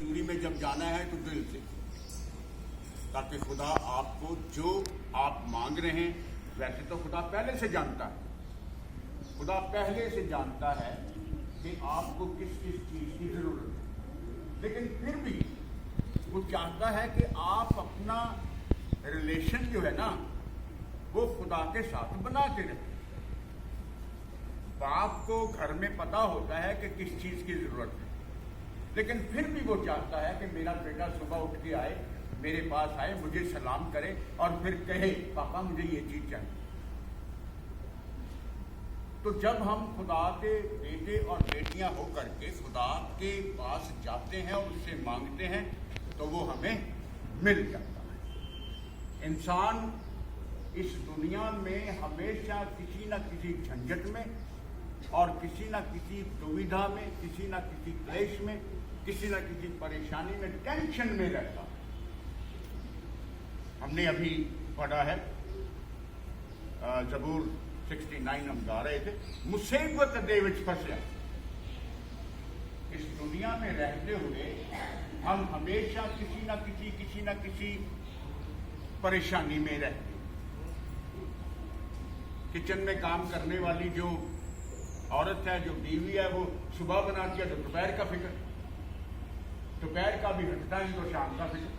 दूरी में जब जाना है तो दिल से, ताकि खुदा आपको जो आप मांग रहे हैं, वैसे तो खुदा पहले से जानता है, खुदा पहले से जानता है कि आपको किस किस चीज़ की ज़रूरत है, लेकिन फिर भी वो चाहता है कि आप अपना रिलेशन जो है ना वो खुदा के साथ बना के रखें। बाप को घर में पता होता है कि किस चीज़ की ज़रूरत है, लेकिन फिर भी वो चाहता है कि मेरा बेटा सुबह उठ के आए, मेरे पास आए, मुझे सलाम करे और फिर कहे पापा मुझे ये चीज़ चाहिए। तो जब हम खुदा के बेटे और बेटियां होकर के खुदा के पास जाते हैं और उससे मांगते हैं तो वो हमें मिल जाता है। इंसान इस दुनिया में हमेशा किसी न किसी झंझट में और किसी न किसी दुविधा में, किसी न किसी क्लेश में, किसी न किसी परेशानी में, टेंशन में रहता है। हमने अभी पढ़ा है ज़बूर 69 हम गा रहे थे, मुसीबत दे विच फंसिया। इस दुनिया में रहते हुए हम हमेशा किसी न किसी परेशानी में रहते। किचन में काम करने वाली जो औरत है, जो बीवी है, वो सुबह बनाती है तो दोपहर का फिक्र, दोपहर का भी हटता नहीं तो शाम का फिक्र,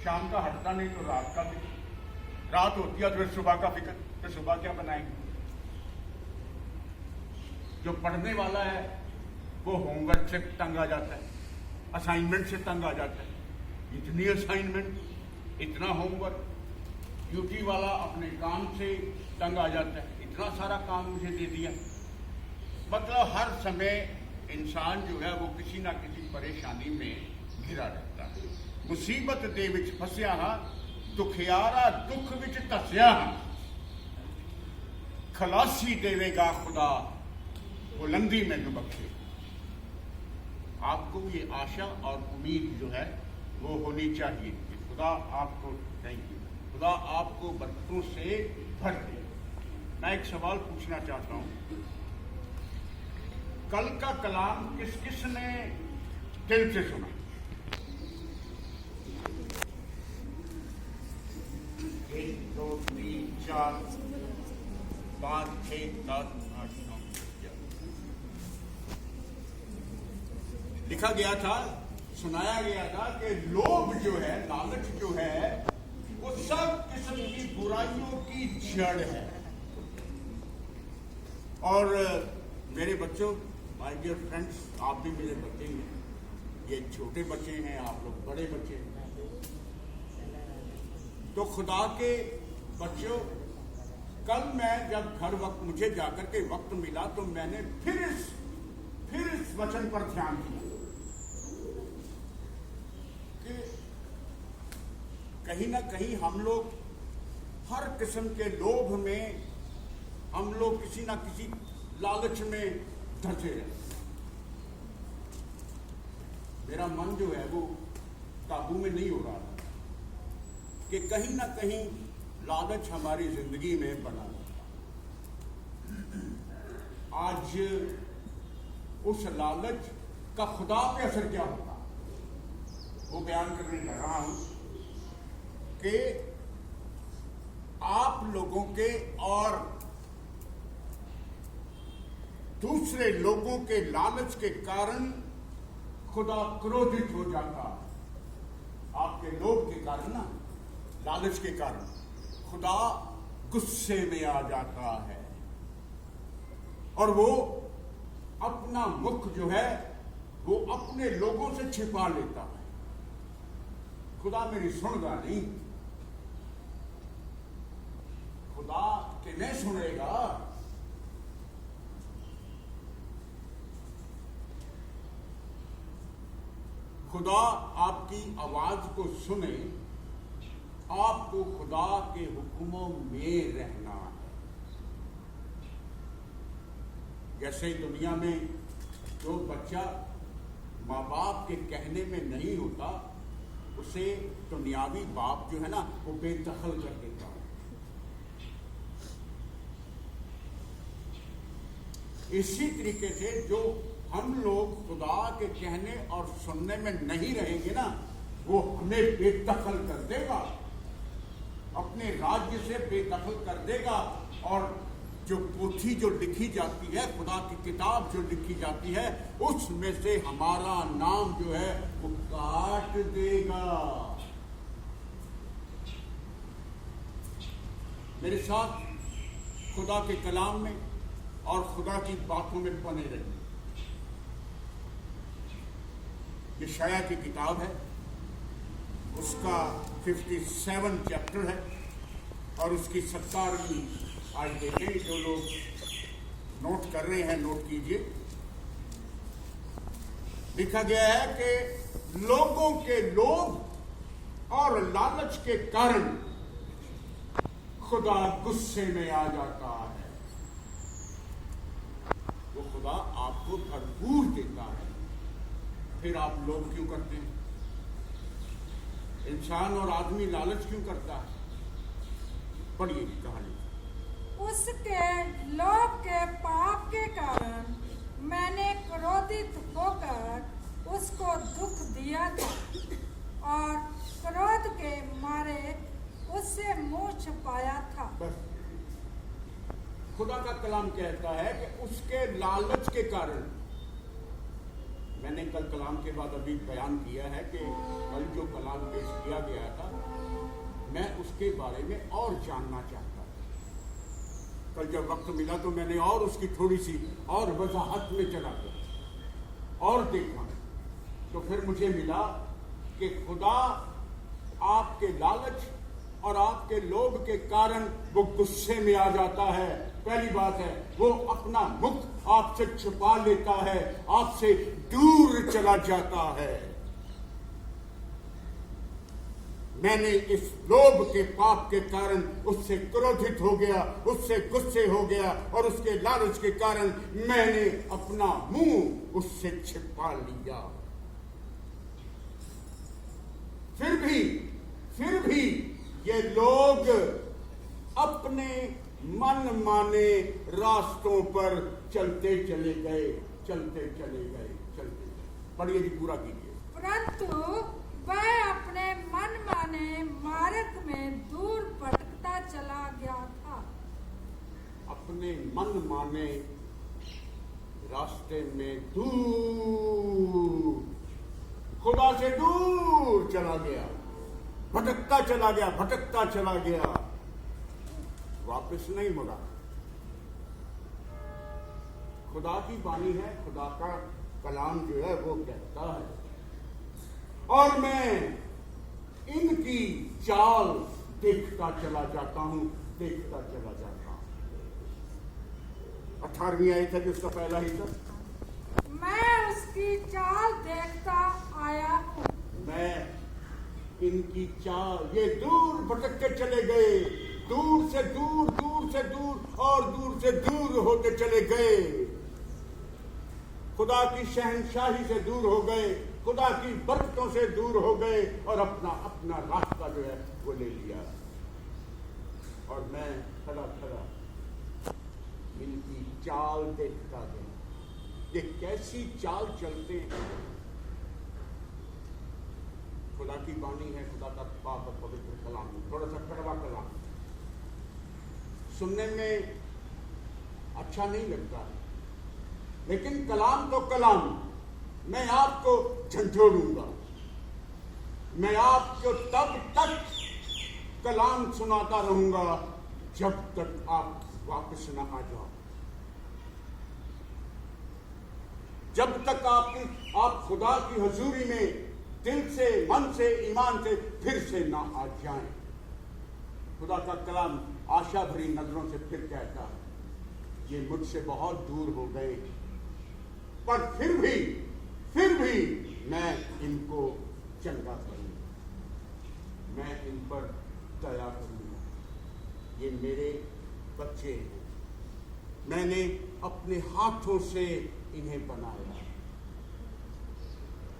शाम का हटता नहीं तो रात का फिक्र, रात होती है तो फिर सुबह का फिक्र, तो सुबह क्या बनाएंगे। जो पढ़ने वाला है वो होमवर्क से तंग आ जाता है, असाइनमेंट से तंग आ जाता है, इतनी असाइनमेंट, इतना होमवर्क। ड्यूटी वाला अपने काम से तंग आ जाता है, इतना सारा काम मुझे दे दिया। मतलब हर समय इंसान जो है वो किसी ना किसी परेशानी में घिरा रहता है। मुसीबत दे विच फसिया हां, दुखियारा दुख विच धसिया हां, खलासी देवेगा खुदा बुलंदी में दुबखे। आपको ये आशा और उम्मीद जो है वो होनी चाहिए कि खुदा आपको, थैंक यू, खुदा आपको बरकतों से भर दे। मैं एक सवाल पूछना चाहता हूं, कल का कलाम किस किस ने दिल से सुना? एक, दो, तीन, चार, पाँच, छः, सात, आठ, नौ, 10। लिखा गया था, सुनाया गया था कि लोभ जो है, लालच जो है, वो सब किस्म की बुराइयों की जड़ है। और मेरे बच्चों, माय डियर फ्रेंड्स, आप भी मेरे बच्चे हैं, ये छोटे बच्चे हैं, आप लोग बड़े बच्चे हैं। तो खुदा के बच्चों, कल मैं जब घर वक्त मुझे जाकर के वक्त मिला तो मैंने फिर इस वचन पर ध्यान दिया कि कहीं ना कहीं हम लोग हर किस्म के लोभ में, हम लोग किसी ना किसी लालच में धंसे हैं। मेरा मन जो है वो काबू में नहीं हो रहा था कि कहीं ना कहीं लालच हमारी जिंदगी में बना हुआ। आज उस लालच का खुदा पे असर क्या होगा वो बयान करने लग रहा हूं कि आप लोगों के और दूसरे लोगों के लालच के कारण खुदा क्रोधित हो जाता। आपके लोभ के कारण ना, लालच के कारण खुदा गुस्से में आ जाता है और वो अपना मुख जो है वो अपने लोगों से छिपा लेता है। खुदा मेरी सुनगा नहीं, खुदा किन्हें सुनेगा? खुदा आपकी आवाज को सुने, आपको खुदा के हुक्मों में रहना है। जैसे दुनिया में जो बच्चा माँ बाप के कहने में नहीं होता, उसे दुनियावी बाप जो है ना वो बेदखल कर देता है। इसी तरीके से जो हम लोग खुदा के कहने और सुनने में नहीं रहेंगे ना, वो हमें बेदखल कर देगा, अपने राज्य से बेदखल कर देगा। और जो पोथी जो लिखी जाती है, खुदा की किताब जो लिखी जाती है, उसमें से हमारा नाम जो है वो काट देगा। मेरे साथ खुदा के कलाम में और खुदा की बातों में बने रहिए। यशायाह की किताब है, उसका 57 चैप्टर है और उसकी 17वीं आज देखें। जो लोग नोट कर रहे हैं नोट कीजिए। लिखा गया है कि लोगों के लोभ और लालच के कारण खुदा गुस्से में आ जाता है। वो खुदा आपको भरपूर देता है, फिर आप लोभ क्यों करते हैं? इंसान और आदमी लालच क्यों करता है? पढ़िए कहानी। उसके लोभ के पाप के कारण मैंने क्रोधित होकर उसको दुख दिया था और क्रोध के मारे उससे मुंह छुपाया था। बस खुदा का कलाम कहता है कि उसके लालच के कारण, मैंने कल कलाम के बाद अभी बयान किया है कि कल जो कलाम पेश किया गया था, मैं उसके बारे में और जानना चाहता था। कल जब वक्त मिला तो मैंने और उसकी थोड़ी सी और वजाहत में चला गया और देखा, तो फिर मुझे मिला कि खुदा आपके लालच और आपके लोभ के कारण वो गुस्से में आ जाता है। पहली बात है, वो अपना मुख आपसे छुपा लेता है, आपसे दूर चला जाता है। मैंने इस लोभ के पाप के कारण उससे क्रोधित हो गया, उससे गुस्से हो गया और उसके लालच के कारण मैंने अपना मुंह उससे छिपा लिया। फिर भी ये लोग अपने मन माने रास्तों पर चलते चले गए। पढ़िए जी, पूरा कीजिए। परंतु वह अपने मन माने मार्ग में दूर भटकता चला गया था। अपने मन माने रास्ते में दूर, खुदा से दूर चला गया, भटकता चला गया, वापस नहीं मुड़ा। खुदा की वाणी है, खुदा का कलाम जो है वो कहता है, और मैं इनकी चाल देखता चला जाता हूं। 18वीं आयत है जिसका पहला हिस्सा, मैं उसकी चाल देखता आया हूं। मैं इनकी चाल, ये दूर भटकते चले गए, दूर से दूर और दूर से दूर होते चले गए, खुदा की शहंशाही से दूर हो गए, खुदा की बरकतों से दूर हो गए और अपना रास्ता जो है वो ले लिया। और मैं खड़ा इनकी चाल देखता गया। ये कैसी चाल चलते हैं? खुदा की वाणी है, खुदा का पाक और पवित्र कलाम, थोड़ा सा कड़वा कलाम, सुनने में अच्छा नहीं लगता है, लेकिन कलाम तो कलाम। मैं आपको झंझोड़ूंगा, मैं आपको तब तक कलाम सुनाता रहूंगा जब तक आप वापस न आ जाओ, जब तक आप खुदा की हजूरी में दिल से, मन से, ईमान से फिर से ना आ जाएं। खुदा का कलाम आशा भरी नजरों से फिर कहता है, ये मुझसे बहुत दूर हो गए, पर फिर भी मैं इनको चंगा करूंगा, मैं इन पर दया करूंगा। ये मेरे बच्चे हैं, मैंने अपने हाथों से इन्हें बनाया,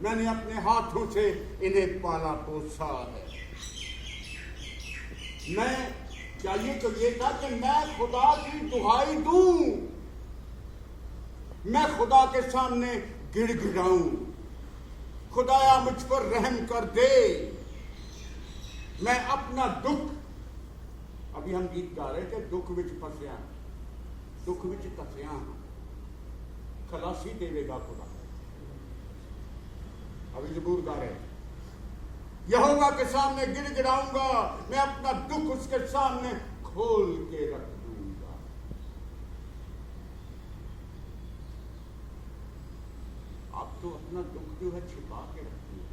मैंने अपने हाथों से इन्हें पाला पोसा है। मैं चाहिए तो ये था कि मैं खुदा की दुहाई दूं, मैं खुदा के सामने गिड़गिड़ाऊं, खुदाया मुझ पर रहम कर दे। मैं अपना दुख, अभी हम गीत गा रहे थे, दुख विच फसिया, दुख विच तसिया खलासी देवेगा खुदा। अभी जबूर गा रहे, यहोवा के सामने गिड़गिड़ाऊंगा, मैं अपना दुख उसके सामने खोल के रख दूंगा। आप तो अपना दुख जो है छिपा के रखते हैं,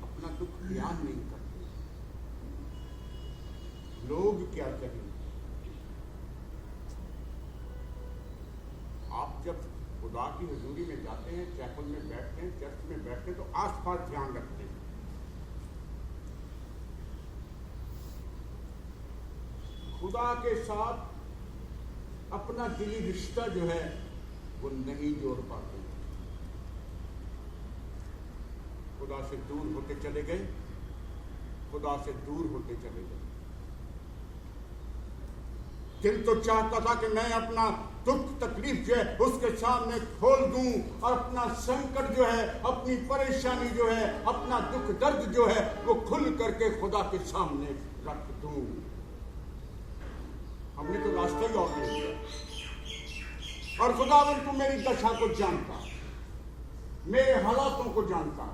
अपना दुख बयान नहीं करते। लोग क्या कहेंगे? आप जब खुदा की हुजूरी में जाते हैं, चैपल में बैठते हैं, चर्च में बैठते हैं, तो आसपास ध्यान रखते हैं। खुदा के साथ अपना दिली रिश्ता जो है वो नहीं जोड़ पाते। खुदा से दूर होते चले गए, खुदा से दूर होते चले गए। दिल तो चाहता था कि मैं अपना दुख तकलीफ जो है उसके सामने खोल दूं और अपना संकट जो है, अपनी परेशानी जो है, अपना दुख दर्द जो है वो खुल करके खुदा के सामने रख दूं। हमने तो रास्ता ही और नहीं किया। और खुदावन तू मेरी दशा को जानता, मेरे हालातों को जानता,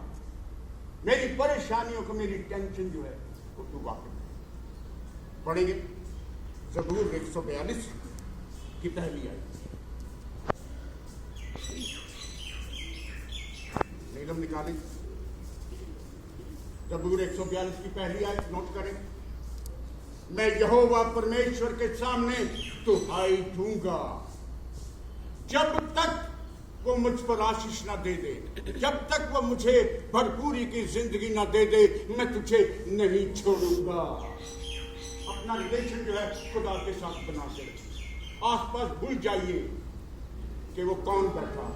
मेरी परेशानियों को, मेरी टेंशन जो है वो तू वाकिफ। पढ़ेंगे ज़बूर 142 की पहली आयत। नीलम निकालें, ज़बूर 142 की पहली आयत नोट करें। मैं यहोवा परमेश्वर के सामने दुहाई दूंगा जब तक वो मुझ पर आशीष ना दे दे, जब तक वो मुझे भरपूरी की जिंदगी ना दे दे, मैं तुझे नहीं छोड़ूंगा। अपना रिलेशन जो है खुदा के साथ बना के रखिए। आसपास भूल जाइए कि वो कौन बैठा।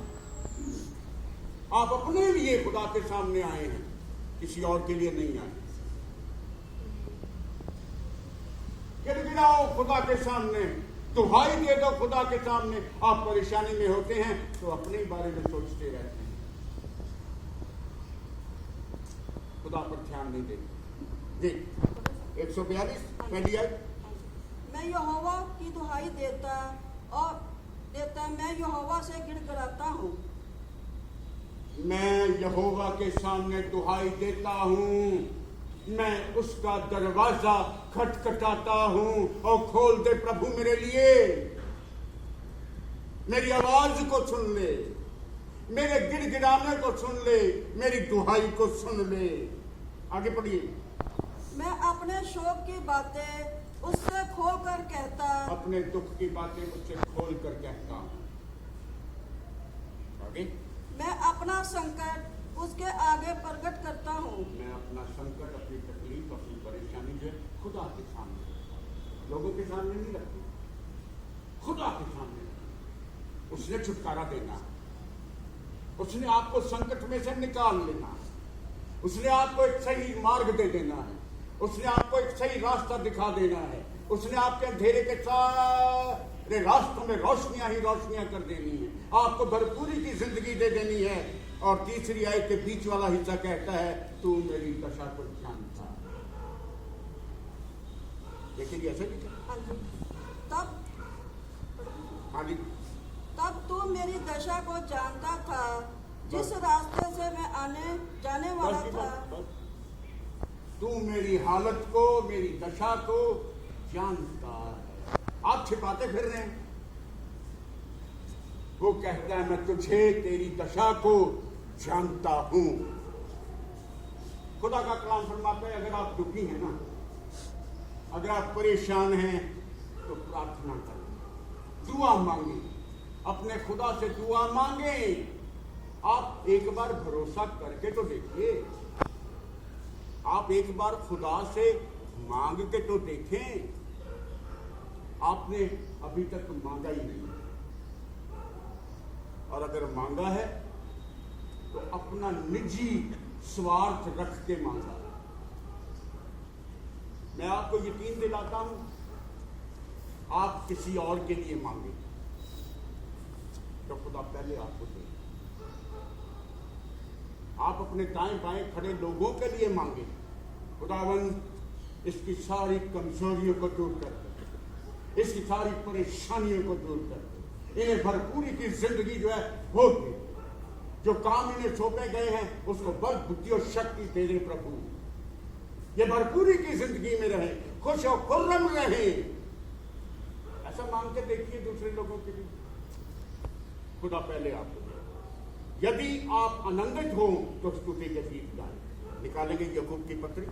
आप अपने लिए खुदा के सामने आए हैं, किसी और के लिए नहीं आए। गिड़गिड़ाओ खुदा के सामने, दुहाई दे दो खुदा के सामने। आप परेशानी में होते हैं तो अपने बारे में सोचते रहते हैं, खुदा पर ध्यान नहीं देते। जी 142 पहली आयत। मैं यहोवा की दुहाई देता, मैं यहोवा से गिड़गिड़ाता हूँ। मैं यहोवा के सामने दुहाई देता हूँ, मैं उसका दरवाजा खटखटाता हूँ और खोल दे प्रभु मेरे लिए। मेरी आवाज को सुन ले, मेरे गिड़गिड़ाने को सुन ले, मेरी दुहाई को सुन ले। आगे पढ़िए। मैं अपने शोक की बातें उससे खोल कर कहता, अपने दुख की बातें मुझसे खोल कर कहता हूँ। आगे। मैं अपना संकट उसके आगे प्रकट करता हूँ। मैं अपना संकट, अपनी तकलीफ, अपनी परेशानी जो है खुदा के सामने, लोगों के सामने नहीं रखती, खुदा के सामने। उसने छुटकारा देना, उसने आपको संकट में से निकाल लेना, उसने आपको एक सही मार्ग दे देना है, उसने आपको एक सही रास्ता दिखा देना है, उसने आपके अंधेरे के सारे रास्तों में रोशनियां ही रोशनियां कर देनी है, आपको भरपूरी की जिंदगी दे देनी है। और तीसरी आयत के बीच वाला हिस्सा कहता है, तू मेरी दशा को जानता। देखिए ऐसे लिखा। तब तू मेरी दशा को जानता था, जिस रास्ते से मैं आने जाने वाला था। तू मेरी हालत को, मेरी दशा को जानता है। आप छिपाते फिर रहे हैं। वो कहता है मैं तुझे, तेरी दशा को जानता हूं। खुदा का कलाम फरमाता है अगर आप दुखी हैं ना, अगर आप परेशान हैं तो प्रार्थना करें, दुआ मांगे, अपने खुदा से दुआ मांगे। आप एक बार भरोसा करके तो देखिए, आप एक बार खुदा से मांग के तो देखें। आपने अभी तक मांगा ही नहीं, और अगर मांगा है तो अपना निजी स्वार्थ रख के मांगा। मैं आपको यकीन दिलाता हूं, आप किसी और के लिए मांगे, तो खुदा पहले आपको दे। आप अपने दाएं बाएं खड़े लोगों के लिए मांगे, खुदावंद इसकी सारी कमजोरियों को दूर कर दे, इसकी सारी परेशानियों को दूर कर दे, इन्हें भरपूरी की जिंदगी जो है वो दे। जो काम इन्हें सौंपे गए हैं उसको बल बुद्धि और शक्ति दे दे प्रभु। ये भरपूरी की जिंदगी में रहे, खुश और खुर्रम रहे। ऐसा मांग के देखिए दूसरे लोगों के लिए, खुदा पहले आपको दे। यदि आप आनंदित हो तो स्तुति के गीत गाएं। निकालेंगे याकूब की पत्री।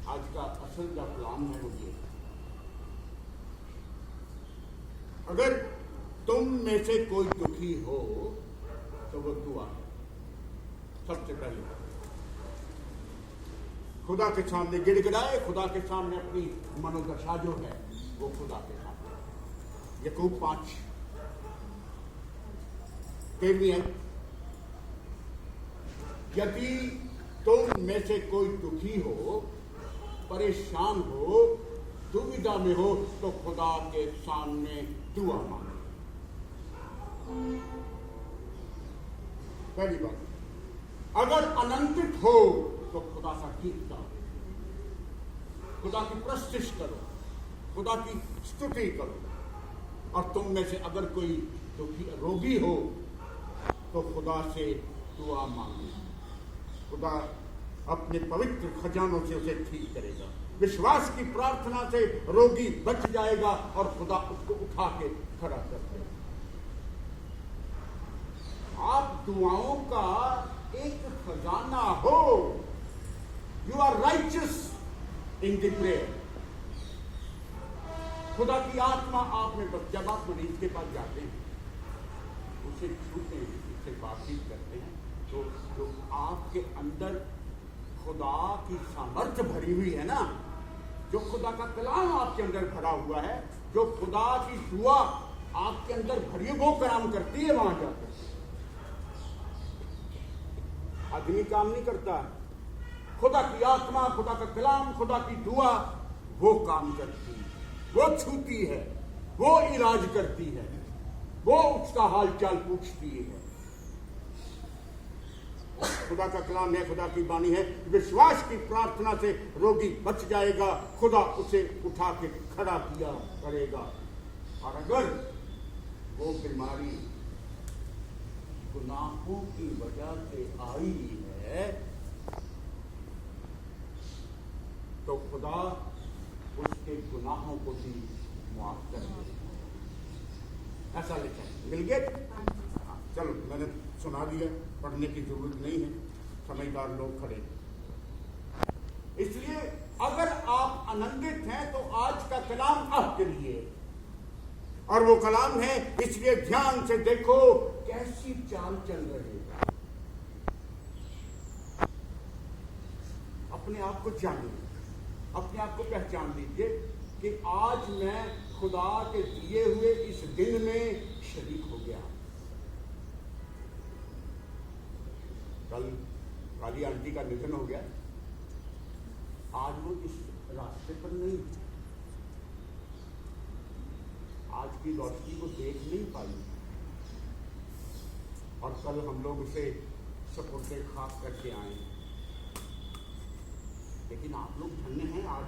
आज का असल जो कलाम है वो ये, अगर तुम में से कोई दुखी हो तो वो दुआ है। सबसे पहले खुदा के सामने गिड़गिड़ाए, खुदा के सामने अपनी मनोदशा जो है वो खुदा के सामने। याकूब 5:13 है, यदि तुम में से कोई दुखी हो, परेशान हो, दुविधा में हो तो खुदा के सामने दुआ मांगो। पहली बात, अगर आनंदित हो तो खुदा का गीत गाओ, खुदा की प्रस्तुति करो, खुदा की स्तुति करो। और तुम में से अगर कोई दुखी रोगी हो तो खुदा से दुआ मांगो, खुदा अपने पवित्र खजानों से उसे ठीक करेगा। विश्वास की प्रार्थना से रोगी बच जाएगा और खुदा उसको उठा के खड़ा कर देगा। आप दुआओं का एक खजाना हो। You are riches in the prayer. खुदा की आत्मा आप में बस, जब आप मरीज के पास जाते हैं, उसे छूते हैं, उससे बातचीत करते हैं, तो जो आपके अंदर खुदा की सामर्थ्य भरी हुई है ना, जो खुदा का कलाम आपके अंदर भरा हुआ है, जो खुदा की दुआ आपके अंदर भरी, वो काम करती है वहां जाकर। आदमी काम नहीं करता, खुदा की आत्मा, खुदा का कलाम, खुदा की दुआ वो काम करती है, वो छूती है, वो इलाज करती है, वो उसका हालचाल पूछती है। खुदा का कलाम है, खुदा की बानी है। विश्वास की प्रार्थना से रोगी बच जाएगा, खुदा उसे उठा के खड़ा किया करेगा। और अगर वो बीमारी गुनाहों की वजह से आई है तो खुदा उसके गुनाहों को भी माफ कर देगा। ऐसा लिखा है, मिल गया। चलो मैंने सुना दिया, पढ़ने की जरूरत नहीं है, समझदार लोग खड़े। इसलिए अगर आप आनंदित हैं तो आज का कलाम आपके लिए, और वो कलाम है, इसलिए ध्यान से देखो कैसी चाल चल रही है। अपने आप को जानिए, अपने आप को पहचान लीजिए कि आज मैं खुदा के दिए हुए इस दिन में शरीक हो गया। कल काली आंटी का निधन हो गया, आज वो इस रास्ते पर नहीं, आज की रोशनी को देख नहीं पाई, और कल हम लोग उसे सपोर्टे खास करके आए। लेकिन आप लोग धन्य हैं, आज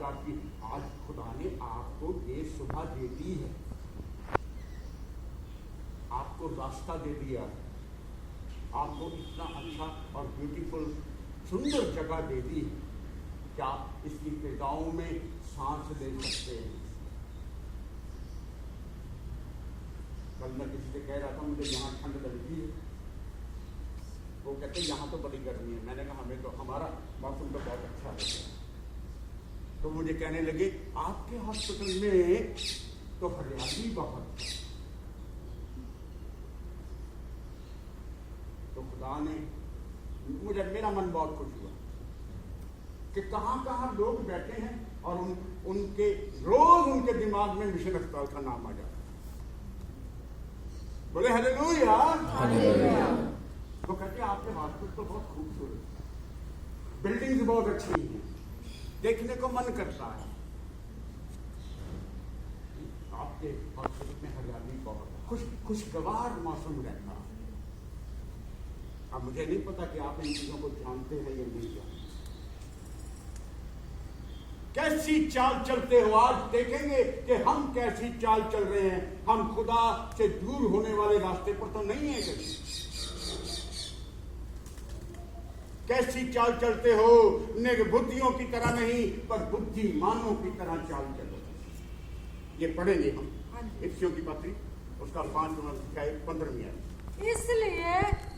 खुदा ने आपको ये सुबह दे दी है, आपको रास्ता दे दिया, आपको इतना अच्छा और ब्यूटीफुल सुंदर जगह दे दी कि आप इसकी फिजाओं में सांस ले सकते हैं। कल मैं किसी से कह रहा था मुझे यहाँ ठंड लगती है, वो कहते यहाँ तो बड़ी गर्मी है। मैंने कहा हमें तो हमारा मौसम तो बहुत अच्छा है। तो मुझे कहने लगे आपके हॉस्पिटल में तो हरियाली बहुत है। तो खुदा ने मुझे, मेरा मन बहुत खुश हुआ कि कहां लोग बैठे हैं और उनके रोज उनके दिमाग में मिशन अस्पताल का नाम आ जाता है। बोले हालेलुया। तो कहते हैं आपके हॉस्पिटल तो बहुत खूबसूरत, बिल्डिंग्स बहुत अच्छी हैं, देखने को मन करता है। आपके हॉस्पिटल में हरियाली बहुत है। खुशगवार मौसम रहता। अब मुझे नहीं पता कि आप इन चीजों को जानते हैं या नहीं जानते। कैसी चाल चलते हो, आज देखेंगे कि हम कैसी चाल चल रहे हैं। हम खुदा से दूर होने वाले रास्ते पर तो नहीं है कभी। कैसी चाल चलते हो, निर्बुद्धियों की तरह नहीं पर बुद्धिमानों की तरह चाल चलो। ये पढ़ेंगे हम इफ्सियों की पत्री उसका 5वां अध्याय 15वीं आयत। इसलिए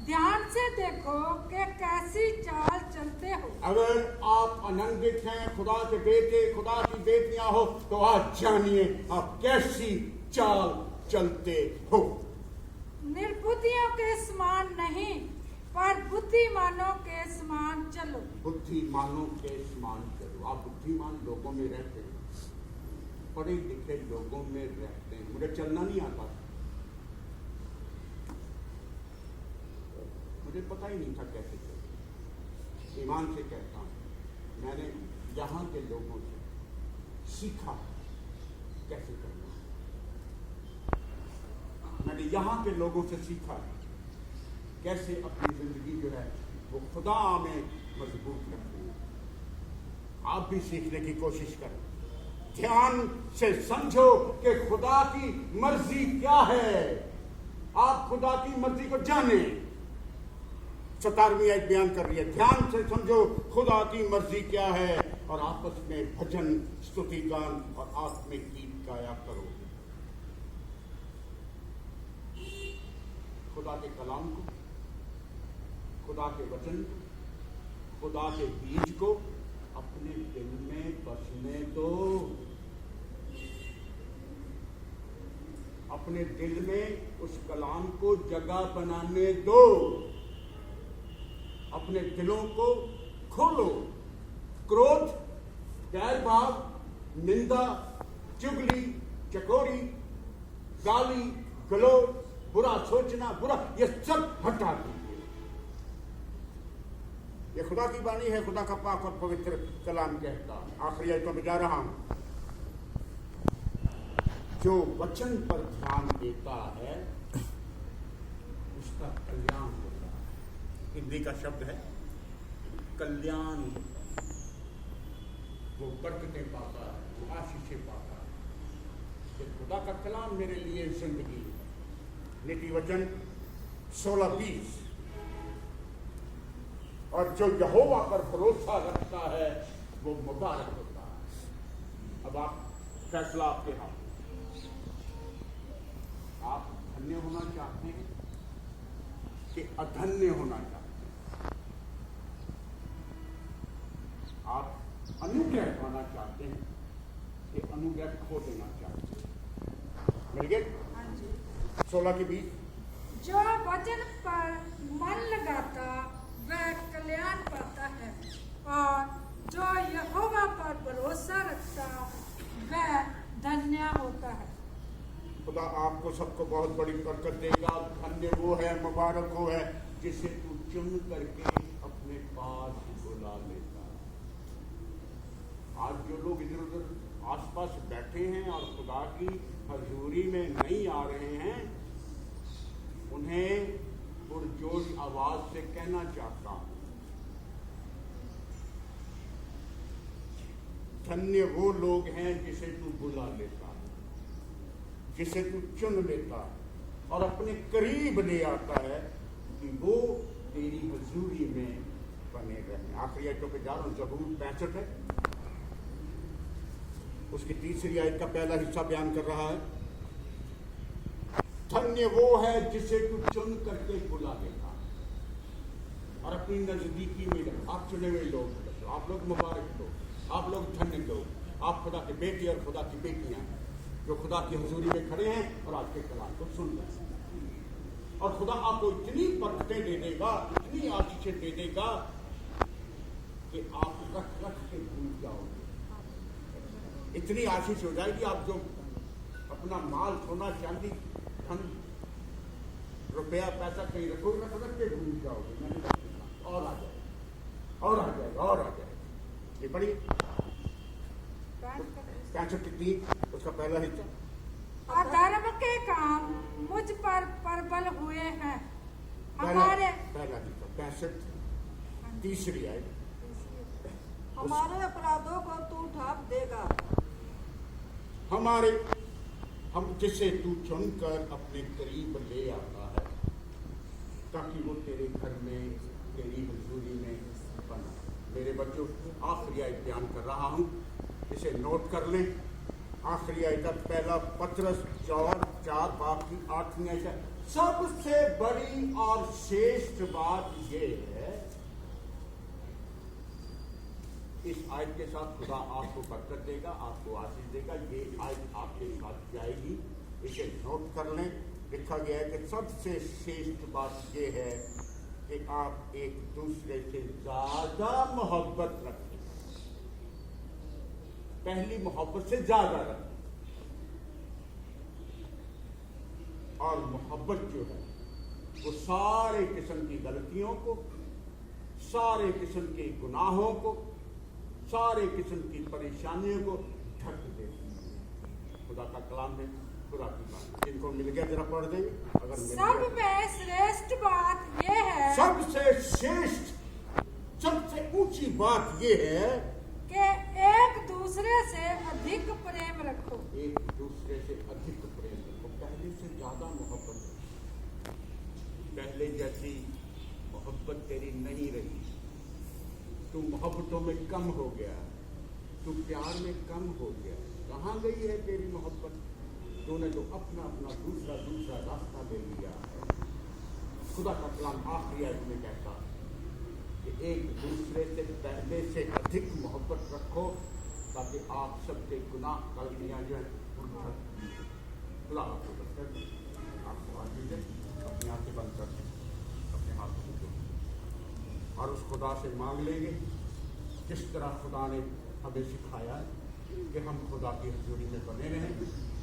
ध्यान से देखो कि कैसी चाल चलते हो। अगर आप आनंदित हैं, खुदा के बेटे खुदा की बेटियां हो, तो आज जानिए आप कैसी चाल चलते हो। निर्बुद्धियों के समान नहीं पर बुद्धिमानों के समान चलो। बुद्धिमानों के समान चलो। आप बुद्धिमान लोगों में रहते हैं, पढ़े लिखे लोगों में रहते हैं। मुझे चलना नहीं आता, मुझे पता ही नहीं था कैसे चलना। ईमान से कहता हूं, मैंने यहाँ के लोगों से सीखा कैसे करना। मैंने यहाँ के लोगों से सीखा कैसे अपनी जिंदगी जो है वो खुदा में मजबूत रखनी है। आप भी सीखने की कोशिश करें। ध्यान से समझो कि खुदा की मर्जी क्या है। आप खुदा की मर्जी को जाने। 17वीं आयत बयान कर रही है, ध्यान से समझो खुदा की मर्जी क्या है और आपस में भजन स्तुति गान और आत्मिक गीत गाया करो। खुदा के कलाम को, खुदा के वचन को, खुदा के बीज को अपने दिल में बसने दो। अपने दिल में उस कलाम को जगह बनाने दो। अपने दिलों को खोलो। क्रोध, बैरभाव, निंदा, चुगली, चकोरी, गाली गलौज, बुरा सोचना, बुरा, ये सब हटा दीजिए। ये खुदा की वाणी है, खुदा का पाक और पवित्र कलाम कहता। आखिरी आयतों में जा रहा हूं। जो वचन पर ध्यान देता है उसका कल्याण होता है। हिंदी का शब्द है कल्याण। वो बरकतें पाता है, वो आशीषें पाता है। ये खुदा का कलाम मेरे लिए जिंदगी है। नीति वचन 16:20। और जो यहोवा पर भरोसा रखता है वो मुबारक होता है। अब आप फैसला आपके हाथ। आप धन्य होना चाहते हैं कि अधन्य होना चाहते हैं? आप अनुग्रह पाना चाहते हैं कि अनुग्रह खो देना चाहते हैं? मिल गए? 16:20। जो वचन पर मन लगाता वह कल्याण पाता है और जो यहोवा पर भरोसा रखता वह धन्य होता है। खुदा आपको सबको बहुत बड़ी बरकत देगा। धन्य वो है, मुबारक वो है जिसे तू चुन करके अपने पास बुला लेता। आज जो लोग इधर उधर आसपास बैठे हैं और खुदा की हजूरी में नहीं आ रहे हैं, उन्हें पुरजोश आवाज से कहना चाहता हूं, धन्य वो लोग हैं जिसे तू बुला लेता है, जिसे तू चुन लेता है और अपने करीब ले आता है कि वो तेरी हजूरी में बने रहे। आखिरी आयतों पे जा रहा हूं। ज़बूर 65 है, उसकी 3री आयत का पहला हिस्सा बयान कर रहा है। धन्य वो है जिसे तू चुन करके बुला लेता और अपनी नजदीकी में। आप चुने हुए लोग, आप लोग मुबारक लोग, आप लोग धन्य लोग, आप खुदा के बेटे और खुदा की बेटियां हैं जो खुदा की हजूरी में खड़े हैं और आज के कलाम को सुन रहे हैं। और खुदा आपको इतनी बरकतें दे देगा, इतनी आशीषें दे देगा कि आप रख रख के भूल जाओगे। इतनी आशीष हो जाएगी, आप जो अपना माल, सोना, चांदी, धन, रुपया, पैसा कहीं रखो, रख रख के भूल जाओगे। मैंने देखा और आ जाएगा और आ जाएगा और आ जाएगा। ये पढ़िए 65 उसका पहला हिस्सा। अधर्म के काम मुझ पर प्रबल हुए हैं। हमारे पहला हिस्सा 65, तीसरी आयत। हमारे अपराधों को तू ढांप देगा। हम जिसे तू चुनकर अपने करीब ले आता है ताकि वो तेरे घर में, तेरी हुजूरी में बना। मेरे बच्चों, आखिरी आयत बयान कर रहा हूँ, इसे नोट कर लें। आखिरी आयत पहला पत्रस 4 बाब की 8वीं आयत। सबसे बड़ी और श्रेष्ठ बात ये है, इस आयत के साथ खुदा आपको बरकत देगा, आपको आशीष देगा। ये आयत आपके साथ जाएगी, इसे नोट कर लें। लिखा गया है कि सबसे श्रेष्ठ बात ये है कि आप एक दूसरे से ज्यादा मोहब्बत रखें। पहली मोहब्बत से ज्यादा रखें। और मोहब्बत जो है वो सारे किस्म की गलतियों को, सारे किस्म के गुनाहों को, सारे किस्म की परेशानियों को ढक देती है। खुदा का कलाम है, खुदा की बात। जिनको मिल गया जरा पढ़ देंगे। अगर मिल सब गया, में श्रेष्ठ बात ये है सबसे श्रेष्ठ, सबसे ऊंची बात ये है कि एक दूसरे से अधिक प्रेम रखो। एक दूसरे से अधिक प्रेम रखो। पहले से ज्यादा मोहब्बत रखो। पहले जैसी मोहब्बत तेरी नहीं रही। तू मोहब्बतों में कम हो गया, तू प्यार में कम हो गया। कहाँ गई है तेरी मोहब्बत? तूने तो अपना अपना दूसरा रास्ता ले लिया है। खुदा का कलाम आखिरी आयत में कहता है कि एक दूसरे से पहले से अधिक मोहब्बत रखो ताकि आप सबके गुनाह गलतियां जो है खुदा आपको बरकत दे। आपको आशीष दे। अपनी आंखें बंद कर अपने हाथ को और उस खुदा से मांग लेंगे जिस तरह खुदा ने हमें सिखाया कि हम खुदा की हजूरी में बने रहें,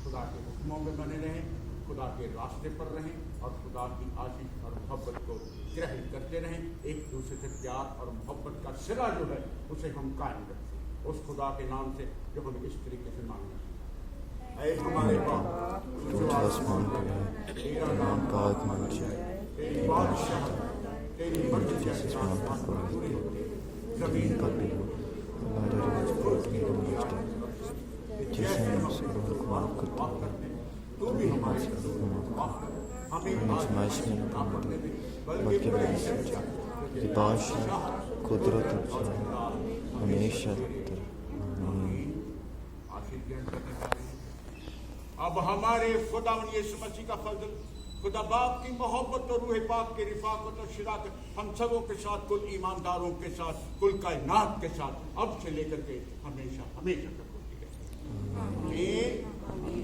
खुदा के हुक्मों में बने रहें, खुदा के रास्ते पर रहें और खुदा की आशीष और मोहब्बत को ग्रहण करते रहें। एक दूसरे से प्यार और मोहब्बत का सिरा जो है उसे हम कायम रखें उस खुदा के नाम से जो हम इस तरीके से मांगते हैं। ऐ हमारे बाप जो आसमान में है, तेरा नाम पाक मान जाए, तेरी बादशाह, तेरी मर्जी जैसे आसमान पर होती है, जमीन पर भी हो। हमारे रोज को अपने रोज दे, जैसे हम उसको माफ करते हैं, तू भी हमारे साथ माफ कर। हमें आजमाइश में न डालना, बल्कि मेरी सच्चा कि बादशाह, कुदरत और जलाल हमेशा तेरा। आमीन। आशीष ग्रहण करने वाले हैं। अब हमारे खुदा यीशु मसीह का फजल, खुदा बाप की मोहब्बत और रूह पाक की रिफाकत और शिराकत हम सबों के साथ, कुल ईमानदारों के साथ, कुल कायनात के साथ अब से लेकर के हमेशा हमेशा तक होती है।